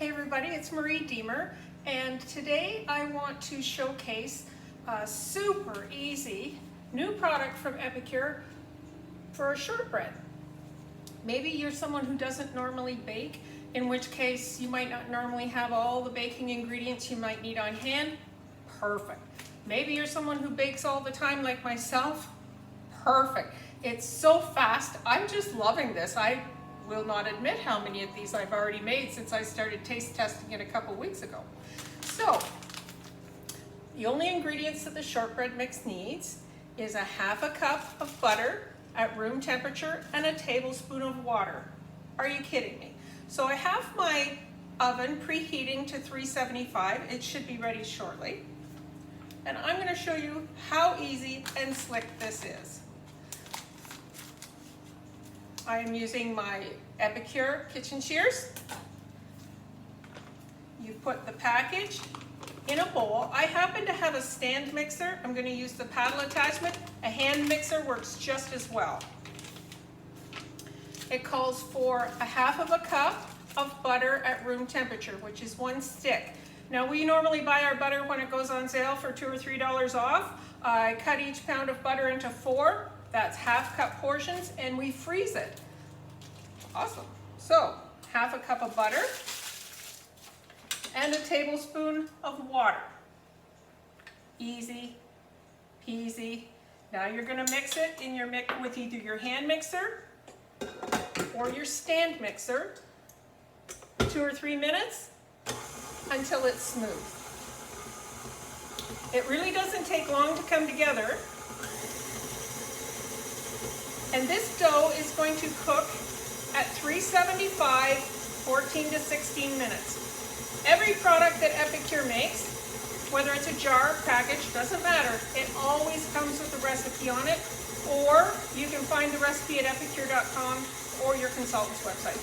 Hey everybody, it's Marie Diemer, and today I want to showcase a super easy new product from EPICURE for shortbread. Maybe you're someone who doesn't normally bake, in which case you might not normally have all the baking ingredients you might need on hand. Perfect. Maybe you're someone who bakes all the time like myself. Perfect. It's so fast. I'm just loving this. I will not admit how many of these I've already made since I started taste testing it a couple weeks ago. So, the only ingredients that the shortbread mix needs is a half a cup of butter at room temperature and a tablespoon of water. Are you kidding me? So I have my oven preheating to 375. It should be ready shortly. And I'm going to show you how easy and slick this is. I am using my EPICURE kitchen shears. You put the package in a bowl. I happen to have a stand mixer. I'm going to use the paddle attachment. A hand mixer works just as well. It calls for a half of a cup of butter at room temperature, which is 1 stick. Now we normally buy our butter when it goes on sale for $2 or $3 off. I cut each pound of butter into 4. That's half cup portions, and we freeze it. Awesome. So, half a cup of butter and a tablespoon of water. Easy peasy. Now you're going to mix it in with either your hand mixer or your stand mixer, 2 or 3 minutes until it's smooth. It really doesn't take long to come together. And this dough is going to cook at 375, 14 to 16 minutes. Every product that EPICURE makes, whether it's a jar, package, doesn't matter, it always comes with a recipe on it, or you can find the recipe at epicure.com or your consultant's website.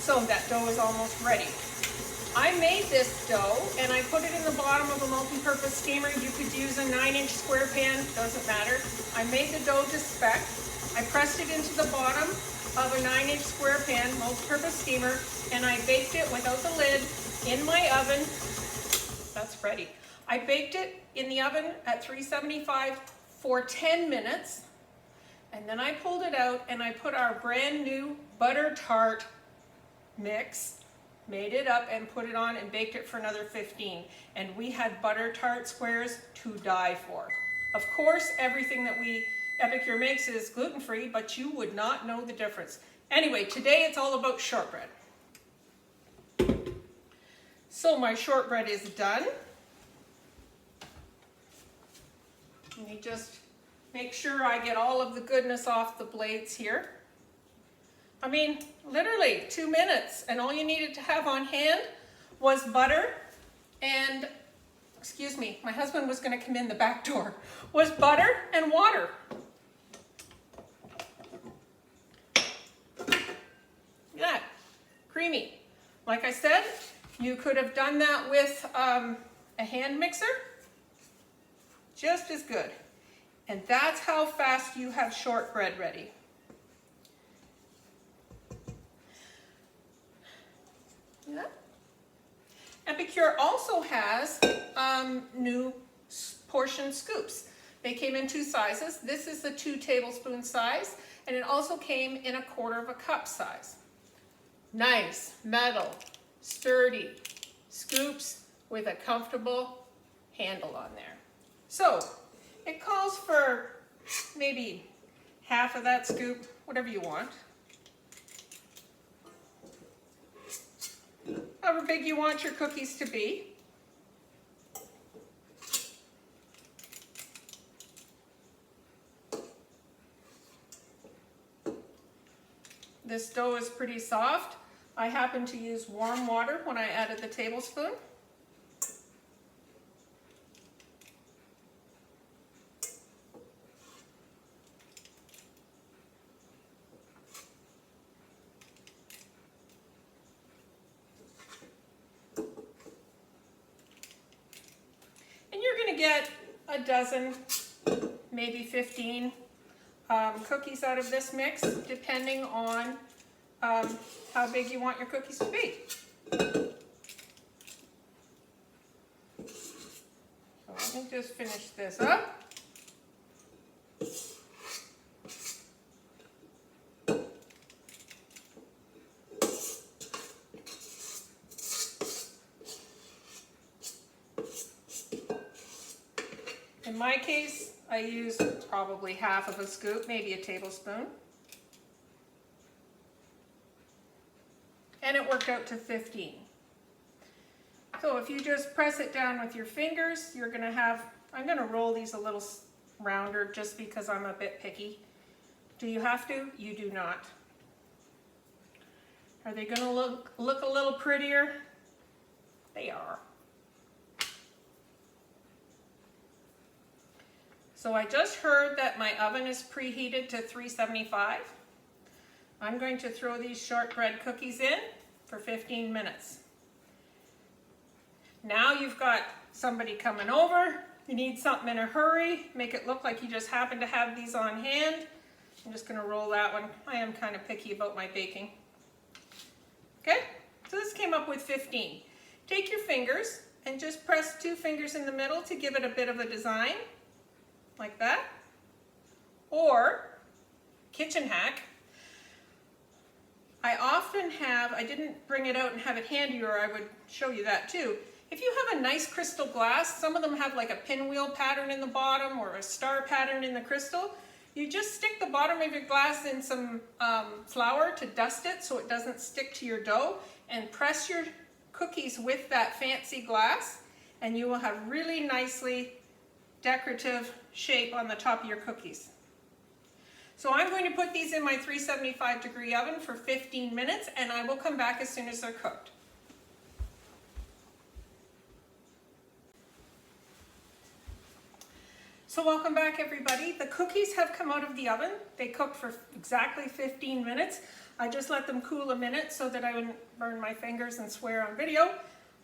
So that dough is almost ready. I made this dough and I put it in the bottom of a multi-purpose steamer. You could use a 9-inch square pan, doesn't matter. I made the dough to spec. I pressed it into the bottom of a 9-inch square pan, multi-purpose steamer, and I baked it without the lid in my oven. That's ready. I baked it in the oven at 375 for 10 minutes, and then I pulled it out and I put our brand new butter tart mix, made it up and put it on and baked it for another 15. And we had butter tart squares to die for. Of course, everything that EPICURE makes is gluten-free, but you would not know the difference. Anyway, today it's all about shortbread. So my shortbread is done. Let me just make sure I get all of the goodness off the blades here. I mean, literally 2 minutes, and all you needed to have on hand was butter and, excuse me, my husband was going to come in the back door, was butter and water. Look at that, creamy. Like I said, you could have done that with a hand mixer, just as good. And that's how fast you have shortbread ready. Yeah. EPICURE also has new portion scoops. They came in 2 sizes. This is the 2 tablespoon size, and it also came in a 1/4 cup size. Nice, metal, sturdy scoops with a comfortable handle on there. So, it calls for maybe half of that scoop, whatever you want. However big you want your cookies to be. This dough is pretty soft. I happen to use warm water when I added the tablespoon. Get a dozen, maybe 15 cookies out of this mix, depending on how big you want your cookies to be. So let me just finish this up. In my case, I use probably half of a scoop, maybe a tablespoon. And it worked out to 15. So if you just press it down with your fingers, you're gonna have, I'm gonna roll these a little rounder just because I'm a bit picky. Do you have to? You do not. Are they gonna look a little prettier? They are. So I just heard that my oven is preheated to 375. I'm going to throw these shortbread cookies in for 15 minutes. Now you've got somebody coming over, you need something in a hurry, make it look like you just happen to have these on hand. I'm just gonna roll that one. I am kind of picky about my baking. Okay, so this came up with 15. Take your fingers and just press 2 fingers in the middle to give it a bit of a design, like that. Or, kitchen hack, I often have, I didn't bring it out and have it handy or I would show you that too. If you have a nice crystal glass, some of them have like a pinwheel pattern in the bottom or a star pattern in the crystal, you just stick the bottom of your glass in some flour to dust it so it doesn't stick to your dough, and press your cookies with that fancy glass and you will have really nicely decorative shape on the top of your cookies. So I'm going to put these in my 375 degree oven for 15 minutes and I will come back as soon as they're cooked. So welcome back everybody. The cookies have come out of the oven. They cooked for exactly 15 minutes. I just let them cool a minute so that I wouldn't burn my fingers and swear on video.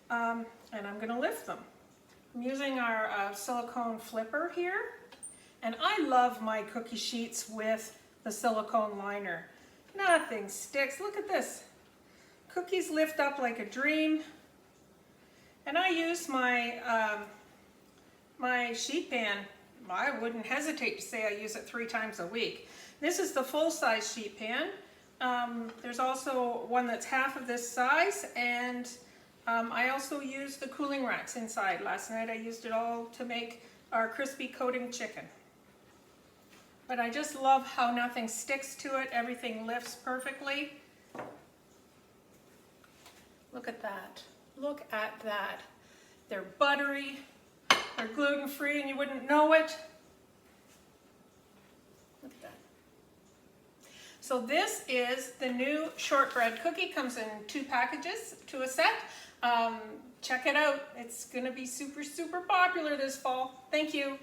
And I'm gonna lift them. I'm using our silicone flipper here. And I love my cookie sheets with the silicone liner. Nothing sticks. Look at this. Cookies lift up like a dream. And I use my, my sheet pan. I wouldn't hesitate to say I use it 3 times a week. This is the full-size sheet pan. There's also one that's half of this size, and I also use the cooling racks inside. Last night I used it all to make our crispy coating chicken. But I just love how nothing sticks to it. Everything lifts perfectly. Look at that. Look at that. They're buttery. They're gluten-free and you wouldn't know it. Look at that. So this is the new shortbread cookie. Comes in 2 packages to a set. Check it out. It's going to be super, super popular this fall. Thank you.